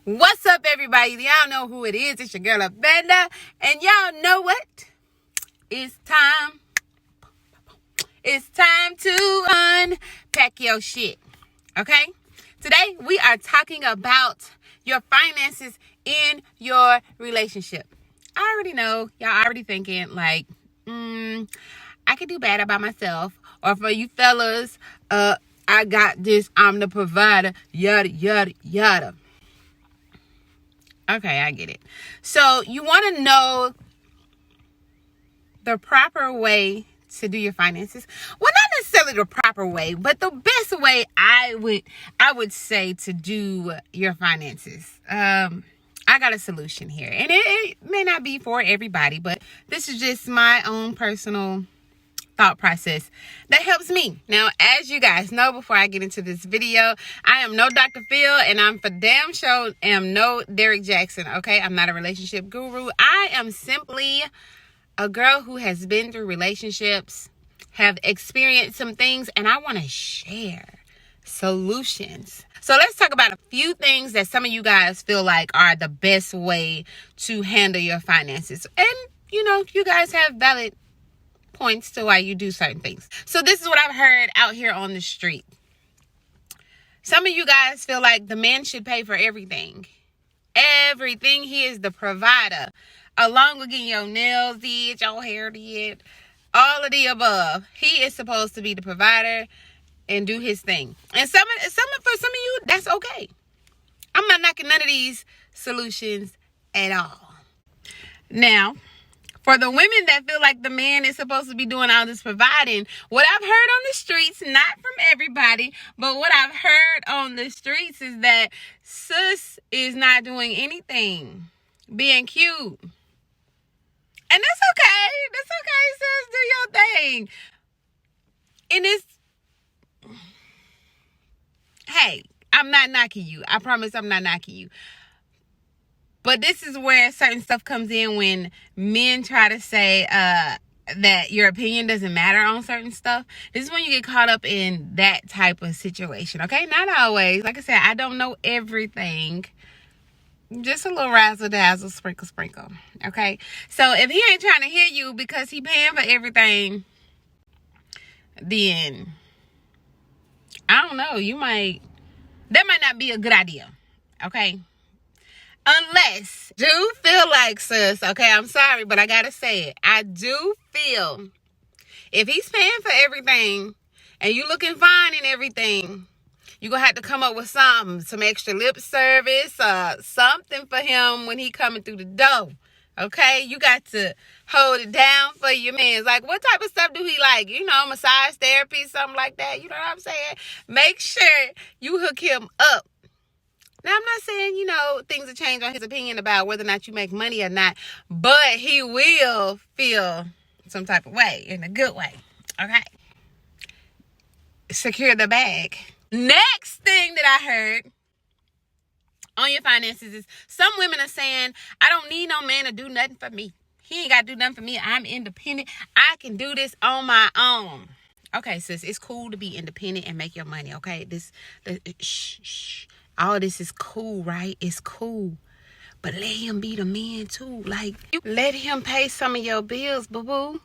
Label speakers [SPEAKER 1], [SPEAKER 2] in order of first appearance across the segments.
[SPEAKER 1] What's up, everybody? Y'all know who it is. It's your girl, Avenda. And y'all know what? It's time. It's time to unpack your shit. Okay? Today, we are talking about your finances in your relationship. I already know. Y'all already thinking, like, I could do better by myself. Or for you fellas, I got this. I'm the provider. Yada, yada, yada. Okay, I get it. So you want to know the proper way to do your finances. Well, not necessarily the proper way, but the best way I would say to do your finances. I got a solution here, and it may not be for everybody, but this is just my own personal thought process that helps me. Now, as you guys know, before I get into this video, I am no Dr. Phil, and I'm for damn sure am no Derek Jackson. Okay, I'm not a relationship guru. I am simply a girl who has been through relationships, have experienced some things, and I want to share solutions. So let's talk about a few things that some of you guys feel like are the best way to handle your finances. And you guys have valid points to why you do certain things. So this is what I've heard out here on the street. Some of you guys feel like the man should pay for everything. Everything. He is the provider. Along with getting your nails did, your hair did, all of the above. He is supposed to be the provider and do his thing. And for some of you, that's okay. I'm not knocking none of these solutions at all. Now, for the women that feel like the man is supposed to be doing all this providing, what I've heard on the streets, not from everybody, but what I've heard on the streets is that sis is not doing anything, being cute. And that's okay. That's okay, sis. Do your thing. And hey, I'm not knocking you. I promise I'm not knocking you. But this is where certain stuff comes in when men try to say that your opinion doesn't matter on certain stuff. This is when you get caught up in that type of situation, okay? Not always. Like I said, I don't know everything. Just a little razzle-dazzle, sprinkle, okay? So if he ain't trying to hear you because he paying for everything, then I don't know. That might not be a good idea, okay? Unless do feel like, sis, okay, I'm sorry, but I gotta say it. I do feel if he's paying for everything and you looking fine and everything, you're gonna have to come up with something, some extra lip service, something for him when he coming through the door. Okay, you got to hold it down for your man. Like, what type of stuff do he like? Massage therapy, something like that. You know what I'm saying? Make sure you hook him up. Now, I'm not saying, things will change on his opinion about whether or not you make money or not, but he will feel some type of way, in a good way, okay? Secure the bag. Next thing that I heard on your finances is some women are saying, I don't need no man to do nothing for me. He ain't got to do nothing for me. I'm independent. I can do this on my own. Okay, sis, it's cool to be independent and make your money, okay? Shh. All this is cool, right? It's cool. But let him be the man, too. Like, you let him pay some of your bills, boo-boo.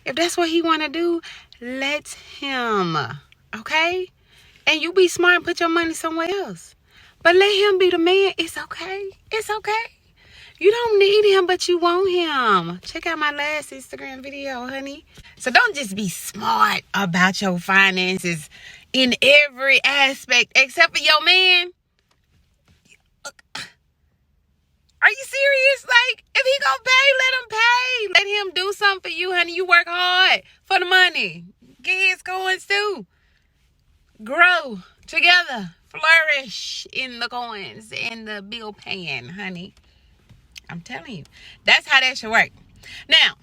[SPEAKER 1] If that's what he want to do, let him, okay? And you be smart and put your money somewhere else. But let him be the man. It's okay. It's okay. You don't need him, but you want him. Check out my last Instagram video, honey. So don't just be smart about your finances in every aspect except for your man. Are you serious? Like, if he gonna pay, let him pay. Let him do something for you, honey. You work hard for the money. Get his coins too. Grow together. Flourish in the coins and the bill paying, honey. I'm telling you. That's how that should work. Now,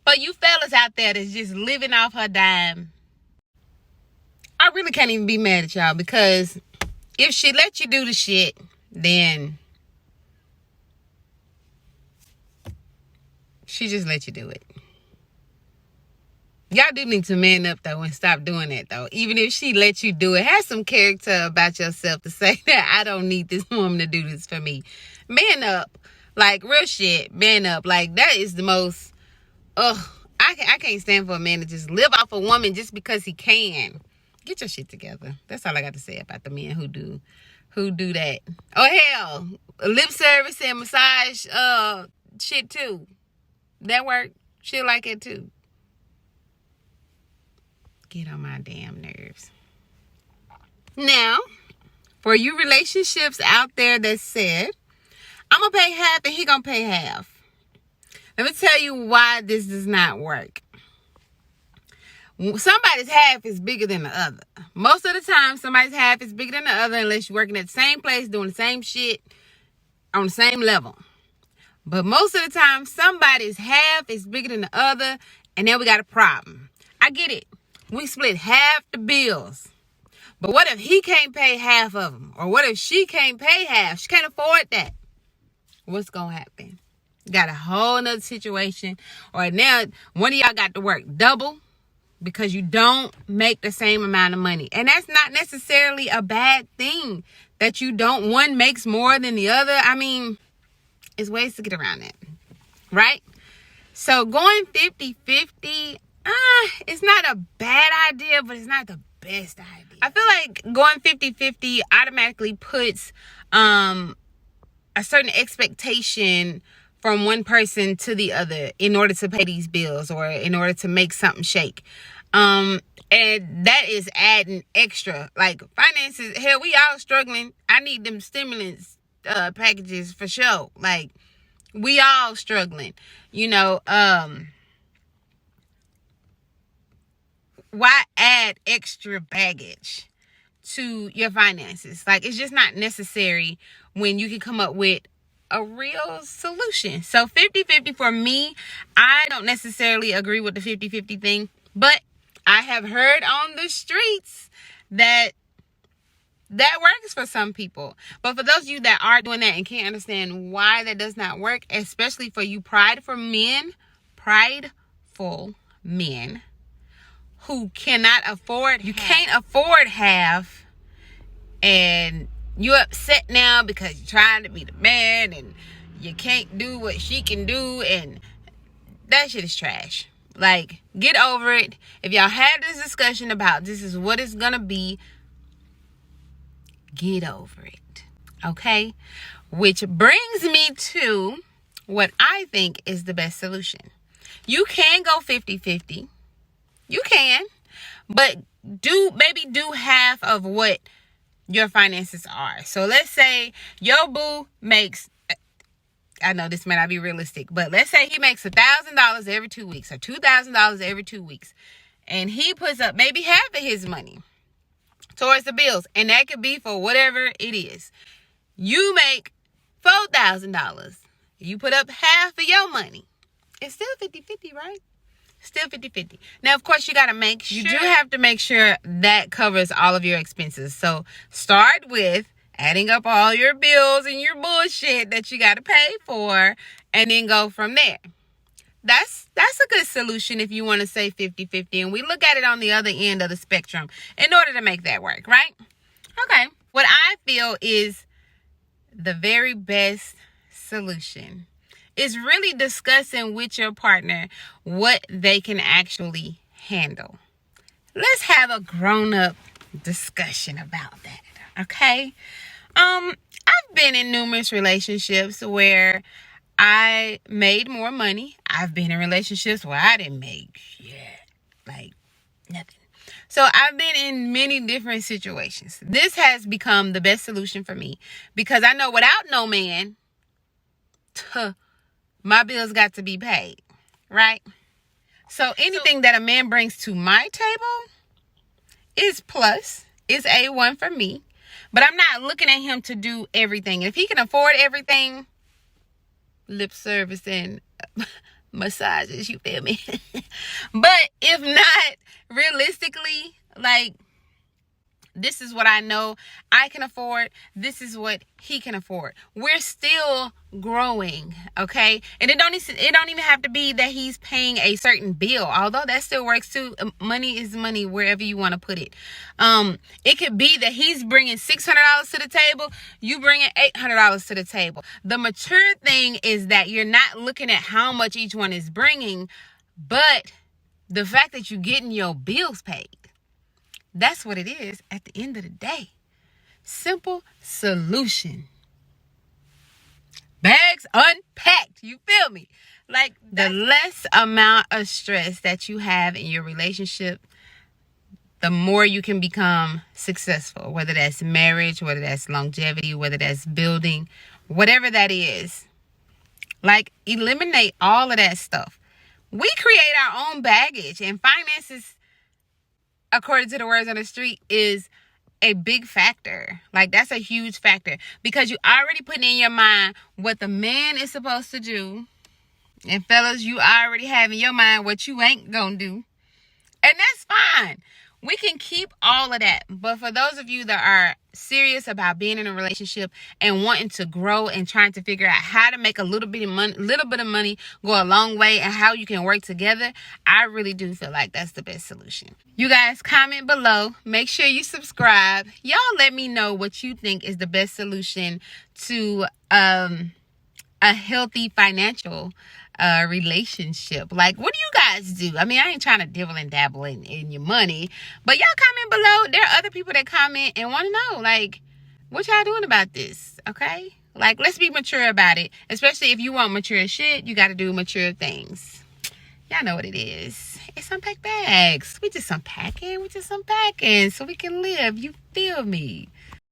[SPEAKER 1] for you fellas out there that's just living off her dime, I really can't even be mad at y'all, because if she let you do the shit, then she just let you do it. Y'all do need to man up, though, and stop doing that, though. Even if she lets you do it, have some character about yourself to say that I don't need this woman to do this for me. Man up. Like, real shit. Man up. Like, that is the most... Ugh. I can't stand for a man to just live off a woman just because he can. Get your shit together. That's all I got to say about the men who do that. Oh, hell. Lip service and massage shit, too. That work. Shit like it, too. Get on my damn nerves. Now, for you relationships out there that said, I'm going to pay half and he going to pay half. Let me tell you why this does not work. Somebody's half is bigger than the other. Most of the time, somebody's half is bigger than the other unless you're working at the same place, doing the same shit on the same level. But most of the time, somebody's half is bigger than the other, and then we got a problem. I get it. We split half the bills. But what if he can't pay half of them? Or what if she can't pay half? She can't afford that. What's going to happen? Got a whole nother situation. Or now, one of y'all got to work double because you don't make the same amount of money. And that's not necessarily a bad thing. That you don't, one makes more than the other. I mean, it's ways to get around that. Right? So going 50-50, it's not a bad idea, but it's not the best idea. I feel like going 50-50 automatically puts a certain expectation from one person to the other in order to pay these bills or in order to make something shake. And that is adding extra. Like finances, hell, we all struggling. I need them stimulants packages for sure. Like, we all struggling. You know, why add extra baggage to your finances? Like, it's just not necessary when you can come up with a real solution. So 50-50 for me, I don't necessarily agree with the 50-50 thing, but I have heard on the streets that works for some people. But for those of you that are doing that and can't understand why that does not work, especially for you prideful men who cannot afford, you can't afford half, and you're upset now because you're trying to be the man and you can't do what she can do, and that shit is trash. Like, get over it. If y'all had this discussion about this is what it's gonna be, get over it. Okay? Which brings me to what I think is the best solution. You can go 50-50. You can. But do half of what your finances are. So let's say your boo makes, I know this may not be realistic, but let's say he makes $1,000 every 2 weeks or $2,000 every 2 weeks. And he puts up maybe half of his money towards the bills. And that could be for whatever it is. You make $4,000. You put up half of your money. It's still 50-50, right? Still 50-50. Now, of course, you got to make sure. You do have to make sure that covers all of your expenses. So start with adding up all your bills and your bullshit that you got to pay for, and then go from there. That's a good solution if you want to say 50-50. And we look at it on the other end of the spectrum in order to make that work, right? Okay. What I feel is the very best solution is really discussing with your partner what they can actually handle. Let's have a grown-up discussion about that, okay? I've been in numerous relationships where I made more money. I've been in relationships where I didn't make shit, like nothing. So I've been in many different situations. This has become the best solution for me because I know without no man, my bills got to be paid, right? So anything that a man brings to my table is plus, is A1 for me. But I'm not looking at him to do everything. If he can afford everything, lip service and massages, you feel me? But if not, realistically, like, This is what I know I can afford. This is what he can afford. We're still growing, okay? And it don't even have to be that he's paying a certain bill, although that still works too. Money is money wherever you want to put it. It could be that he's bringing $600 to the table, you bringing $800 to the table. The mature thing is that you're not looking at how much each one is bringing, but the fact that you're getting your bills paid. That's what it is at the end of the day. Simple solution. Bags unpacked. You feel me? Like, the less amount of stress that you have in your relationship, the more you can become successful. Whether that's marriage, whether that's longevity, whether that's building, whatever that is. Like, eliminate all of that stuff. We create our own baggage, and finances, according to the words on the street, is a big factor. Like, that's a huge factor, because you already put in your mind what the man is supposed to do. And fellas, you already have in your mind what you ain't gonna do. And that's fine. We can keep all of that. But for those of you that are serious about being in a relationship and wanting to grow and trying to figure out how to make a little bit of money go a long way, and how you can work together, I really do feel like that's the best solution. You guys, comment below. Make sure you subscribe. Y'all let me know what you think is the best solution to a healthy financial relationship. Like, what do you guys do? I mean, I ain't trying to dibble and dabble in your money, but y'all comment below. There are other people that comment and want to know, like, what y'all doing about this, okay? Like, let's be mature about it. Especially if you want mature shit, you got to do mature things. Y'all know what it is. It's unpack bags. We just unpacking so we can live. You feel me?